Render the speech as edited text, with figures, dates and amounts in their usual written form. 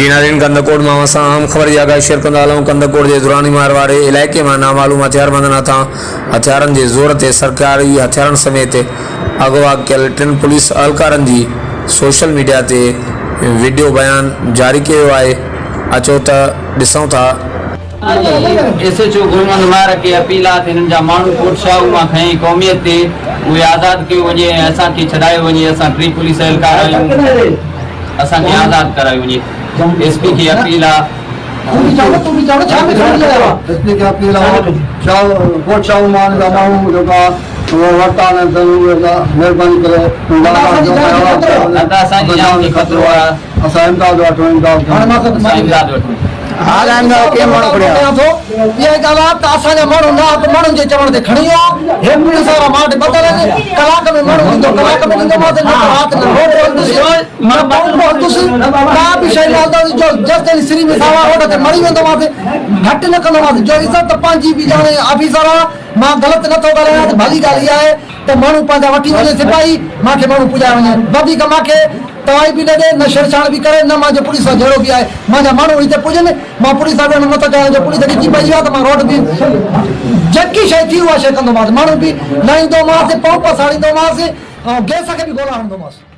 जीनारीन कंदकोट में असां अहम ख़बर जी आगाही शेयर कंदा हलूं। कंदकोट के दुरानी मार वाले इलाइक़े में नामालूम हथियारबंदनि हथां हथियारनि के ज़ोर ते सरकारी हथियारनि समेत अगवा कयल 3 पुलिस अहलकारनि जी सोशल मीडिया ते वीडियो बयान जारी कियो आहे। अचो त ॾिसूं था। SHO गुलमंद मार के अपील आहे हिननि जा माण्हू कोटशाह मां खई क़ौमियत ते उहे आज़ाद कयो वञे ऐं असांखे छॾायो वञे। असां 3 पुलिस अहलकार आहियूं, असांखे आज़ाद करायो वञे। SP की अपील आहे। SP की अपील आहे कोटशाह मान जा माण्हू जेका वरतान महिरबानी करे असांजी जान खे ख़तरो आहे। असां इमदाद वठूं इमदाद वठूं। घट न कंदोमांसि जो इज़त पंहिंजी बि ॼाणे ऑफिसर आहे। मां ग़लति नथो ॻाल्हायां त भली ॻाल्हि इहा आहे त माण्हू पंहिंजा वठी वञे सिपाही, मूंखे माण्हू पुॼाए वञे। वधीक मूंखे तवाई बि न ॾे, न छेड़छाड़ बि करे, न मुंहिंजे पुलिस सां जहिड़ो बि आहे। मुंहिंजा माण्हू हिते पुॼनि, मां पुलिस सां वेंदुमि। नथो चाहियां जो पुलिस ॾिची पई आहे त मां रोड बि जेकी शइ थी उहा शइ कंदोमांसि। माण्हू बि लाहींदोमांसि, पंप साड़ींदोमांसि ऐं गैस खे बि ॻोल्हा हणंदोमांसि।